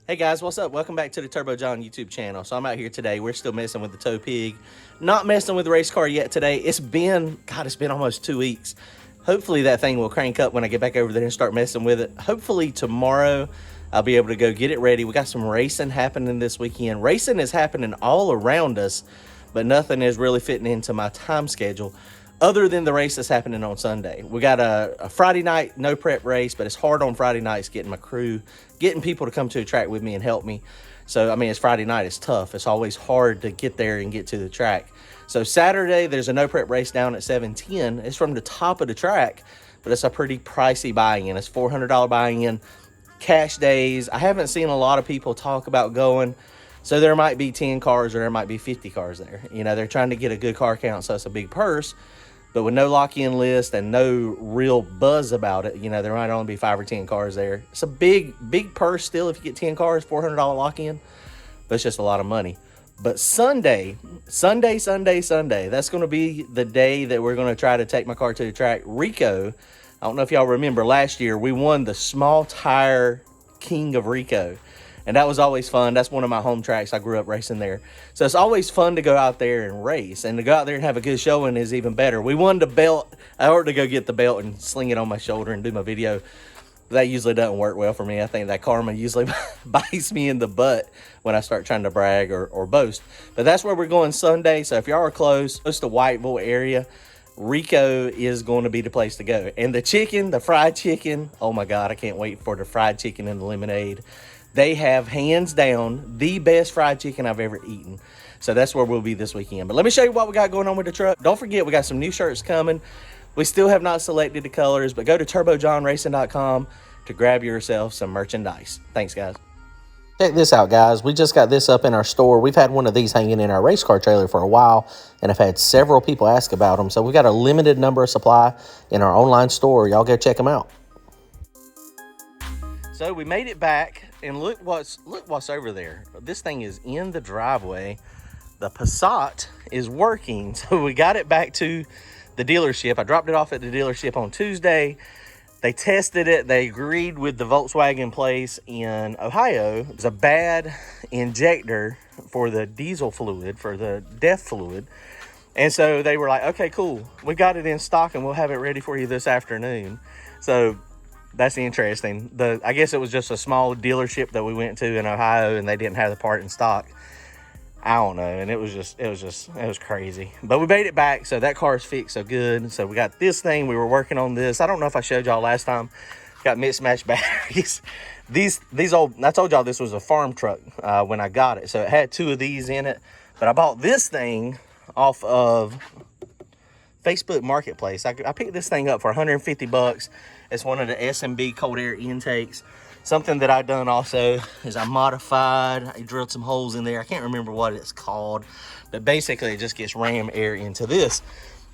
Hey guys, what's up? Welcome back to the Turbo John YouTube channel. So I'm out here today. We're still messing with the tow pig. Not messing with the race car yet today. It's been almost 2 weeks. Hopefully that thing will crank up when I get back over there and start messing with it. Hopefully tomorrow I'll be able to go get it ready. We got some racing happening this weekend. Racing is happening all around us, but nothing is really fitting into my time schedule other than the race that's happening on Sunday. We got a Friday night no prep race, but it's hard on Friday nights getting my crew, getting people to come to the track with me and help me. So, I mean, it's Friday night, it's tough. It's always hard to get there and get to the track. So Saturday, there's a no prep race down at 710. It's from the top of the track, but it's a pretty pricey buy-in. It's $400 buy-in, cash days. I haven't seen a lot of people talk about going. So there might be 10 cars or there might be 50 cars there. You know, they're trying to get a good car count, so it's a big purse. But with no lock-in list and no real buzz about it, you know, there might only be 5 or 10 cars there. It's a big purse still if you get 10 cars, $400 lock-in. But it's just a lot of money. But Sunday, that's going to be the day that we're going to try to take my car to the track. Rico, I don't know if y'all remember, last year we won the small tire king of Rico. And that was always fun. That's one of my home tracks. I grew up racing there. So it's always fun to go out there and race. And to go out there and have a good showing is even better. We won the belt. I ordered to go get the belt and sling it on my shoulder and do my video. That usually doesn't work well for me. I think that karma usually bites me in the butt when I start trying to brag or boast. But that's where we're going Sunday. So if y'all are close to Whiteville area, Rico is going to be the place to go. And the chicken, the fried chicken, oh my God, I can't wait for the fried chicken and the lemonade. They have, hands down, the best fried chicken I've ever eaten. So that's where we'll be this weekend. But let me show you what we got going on with the truck. Don't forget, we got some new shirts coming. We still have not selected the colors, but go to turbojohnracing.com to grab yourself some merchandise. Thanks, guys. Check this out, guys. We just got this up in our store. We've had one of these hanging in our race car trailer for a while, and I've had several people ask about them. So we got a limited number of supply in our online store. Y'all go check them out. So we made it back, and look what's over there. This thing is in the driveway. The Passat is working, so we got it back to the dealership. I dropped it off at the dealership on Tuesday. They tested it. They agreed with the Volkswagen place in Ohio. It's a bad injector for the diesel fluid, for the DEF fluid. And so they were like, okay, cool. We got it in stock and we'll have it ready for you this afternoon. So that's interesting. I guess it was just a small dealership that we went to in Ohio and they didn't have the part in stock. I don't know. And it was crazy. But we made it back. So that car is fixed. So good. So we got this thing. We were working on this. I don't know if I showed y'all last time. Got mismatched batteries. These old, I told y'all this was a farm truck when I got it. So it had 2 of these in it. But I bought this thing off of Facebook Marketplace. I picked this thing up for 150 bucks. It's one of the S&B cold air intakes. Something that I've done also is I modified, I drilled some holes in there. I can't remember what it's called, but basically it just gets ram air into this.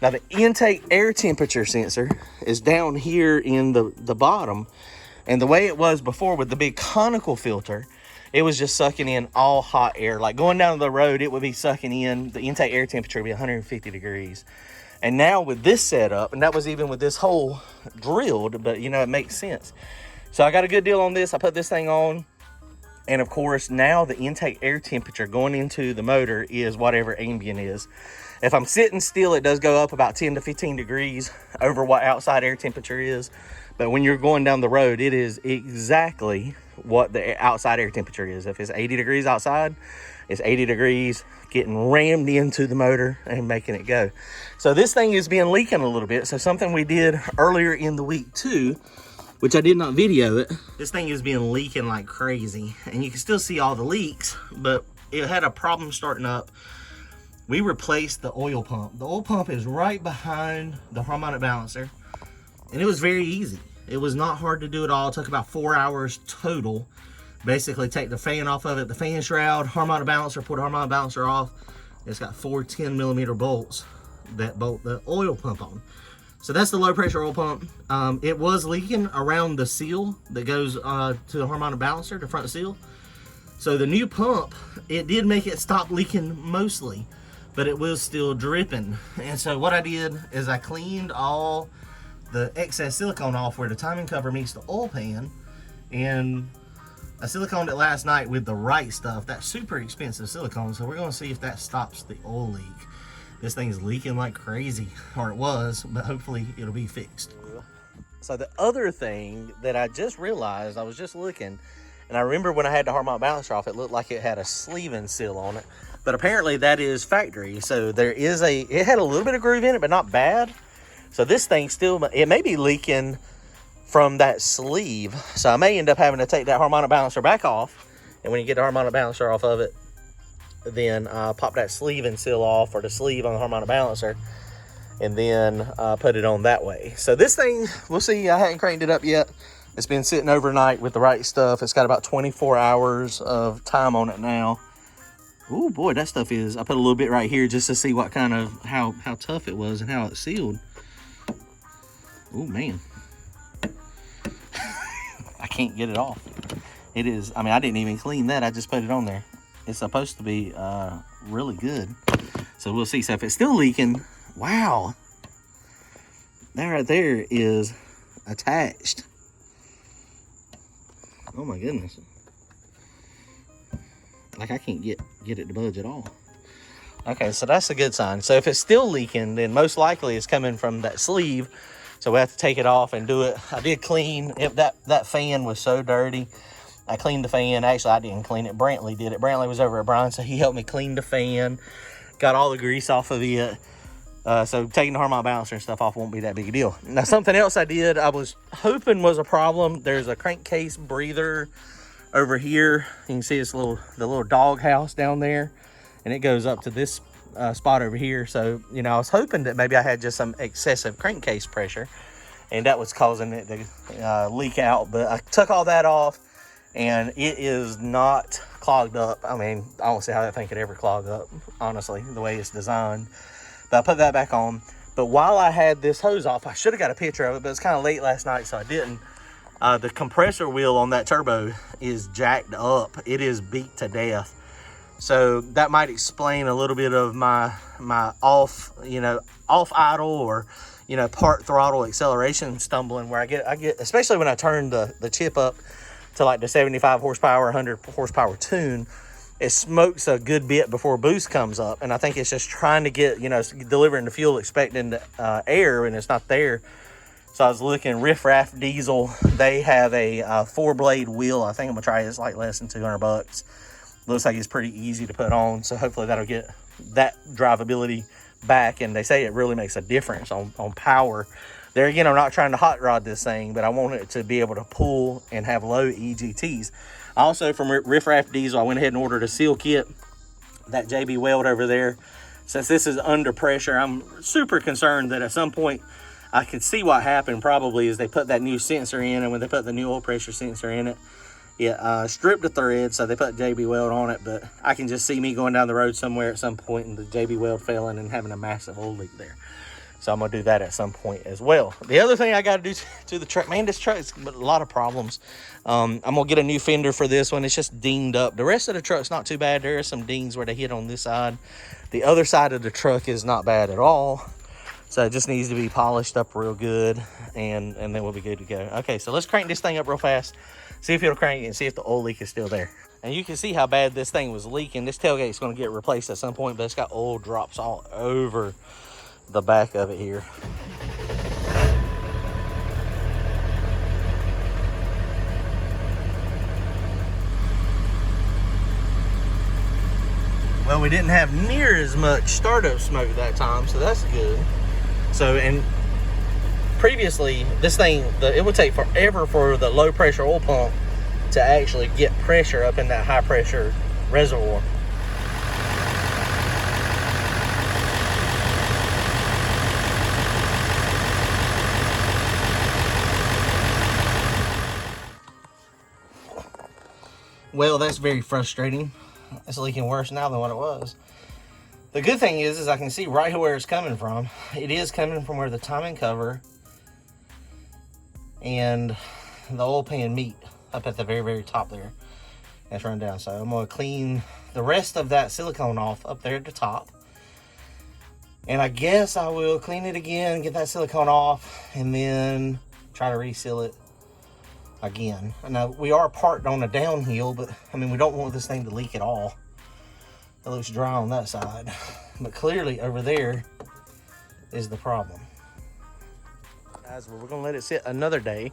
Now the intake air temperature sensor is down here in the bottom. And the way it was before with the big conical filter, it was just sucking in all hot air. Like going down the road, it would be sucking in, the intake air temperature would be 150 degrees. And now with this setup, and that was even with this hole drilled, but you know, it makes sense. So I got a good deal on this. I put this thing on. And of course, now the intake air temperature going into the motor is whatever ambient is. If I'm sitting still, it does go up about 10 to 15 degrees over what outside air temperature is. But when you're going down the road, it is exactly what the outside air temperature is. If it's 80 degrees outside, it's 80 degrees getting rammed into the motor and making it go. So this thing is being leaking a little bit. So something we did earlier in the week too, which I did not video it. This thing is being leaking like crazy. And you can still see all the leaks, but it had a problem starting up. We replaced the oil pump. The oil pump is right behind the harmonic balancer. And it was very easy. It was not hard to do at all. It took about 4 hours total. Basically take the fan off of it, the fan shroud, harmonic balancer, put the harmonic balancer off. It's got 4 10mm bolts that bolt the oil pump on. So that's the low pressure oil pump. It was leaking around the seal that goes to the harmonic balancer, the front seal. So the new pump, it did make it stop leaking mostly, but it was still dripping. And so what I did is I cleaned all the excess silicone off where the timing cover meets the oil pan, and I siliconed it last night with the right stuff. That's super expensive silicone, so we're gonna see if that stops the oil leak. This thing is leaking like crazy, or it was, but hopefully it'll be fixed. So the other thing that I just realized, I was just looking, and I remember when I had the Harmonic Balancer off, it looked like it had a sleeving seal on it, but apparently that is factory. So there is it had a little bit of groove in it, but not bad. So this thing still, it may be leaking from that sleeve. So I may end up having to take that Harmonic Balancer back off, and when you get the Harmonic Balancer off of it, then pop that sleeve and seal off, or the sleeve on the Harmonic Balancer, and then put it on that way. So this thing, we'll see. I hadn't cranked it up yet. It's been sitting overnight with the right stuff. It's got about 24 hours of time on it now. Oh boy, that stuff is, I put a little bit right here just to see what kind of, how tough it was and how it sealed. Oh man. I can't get it off. It is, I mean, I didn't even clean that. I just put it on there. It's supposed to be really good. So we'll see. So if it's still leaking, wow. That right there is attached. Oh my goodness. Like I can't get it to budge at all. Okay, so that's a good sign. So if it's still leaking, then most likely it's coming from that sleeve. So we have to take it off and do it. I did clean, if that fan was so dirty. I cleaned the fan. Actually, I didn't clean it. Brantley did it. Brantley was over at Brian, so he helped me clean the fan. Got all the grease off of it. So taking the Harmonic Balancer and stuff off won't be that big a deal. Now, something else I did, I was hoping was a problem. There's a crankcase breather over here. You can see it's the little dog house down there, and it goes up to this spot over here. So, you know, I was hoping that maybe I had just some excessive crankcase pressure, and that was causing it to leak out. But I took all that off, and it is not clogged up. I mean, I don't see how that thing could ever clog up, honestly, the way it's designed. But I put that back on. But while I had this hose off, I should have got a picture of it, but it's kind of late last night, so I didn't. The compressor wheel on that turbo is jacked up. It is beat to death. So that might explain a little bit of my off idle, or, you know, part throttle acceleration stumbling, where I get, especially when I turn the chip up to like the 75 horsepower, 100 horsepower tune, it smokes a good bit before boost comes up. And I think it's just trying to get, you know, delivering the fuel expecting the air, and it's not there. So I was looking, Riff Raff Diesel, they have a 4-blade wheel. I think I'm gonna try it. It's like less than $200. Looks like it's pretty easy to put on. So hopefully that'll get that drivability back. And they say it really makes a difference on power. There again, I'm not trying to hot rod this thing, but I want it to be able to pull and have low EGTs. Also, from Riff Raff Diesel, I went ahead and ordered a seal kit, that JB Weld over there. Since this is under pressure, I'm super concerned that at some point, I could see what happened probably is they put that new sensor in, and when they put the new oil pressure sensor in it, it stripped the thread, so they put JB Weld on it. But I can just see me going down the road somewhere at some point and the JB Weld failing and having a massive oil leak there. So I'm gonna do that at some point as well. The other thing I gotta do to the truck, man, this truck's a lot of problems. I'm gonna get a new fender for this one. It's just dinged up. The rest of the truck's not too bad. There are some dings where they hit on this side. The other side of the truck is not bad at all. So it just needs to be polished up real good, and then we'll be good to go. Okay, so let's crank this thing up real fast, see if it'll crank it, and see if the oil leak is still there. And you can see how bad this thing was leaking. This tailgate's gonna get replaced at some point, but it's got oil drops all over the back of it here. Well, we didn't have near as much startup smoke that time, so that's good. So, and previously, this thing, it would take forever for the low pressure oil pump to actually get pressure up in that high pressure reservoir. Well, that's very frustrating. It's leaking worse now than what it was. The good thing is I can see right where it's coming from. It is coming from where the timing cover and the oil pan meet up at the very, very top there. That's run down. So I'm gonna clean the rest of that silicone off up there at the top. And I guess I will clean it again, get that silicone off, and then try to reseal it again. I know we are parked on a downhill, but I mean, we don't want this thing to leak at all. It looks dry on that side, but clearly over there is the problem. Guys, well, we're gonna let it sit another day.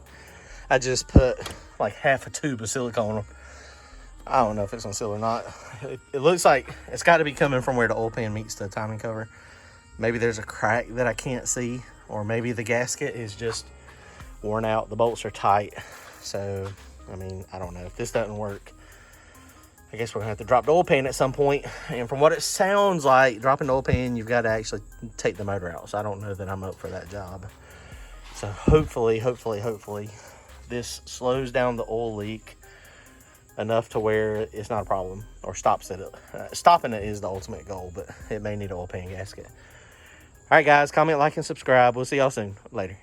I just put like half a tube of silicone on. I don't know if it's gonna seal or not. It looks like it's got to be coming from where the oil pan meets the timing cover. Maybe there's a crack that I can't see, or maybe the gasket is just worn out. The bolts are tight. So, I mean, I don't know. If this doesn't work, I guess we're gonna have to drop the oil pan at some point. And from what it sounds like, dropping the oil pan, you've got to actually take the motor out. So I don't know that I'm up for that job. So hopefully, this slows down the oil leak enough to where it's not a problem, or stops it. Stopping it is the ultimate goal, but it may need an oil pan gasket. All right, guys, comment, like, and subscribe. We'll see y'all soon. Later.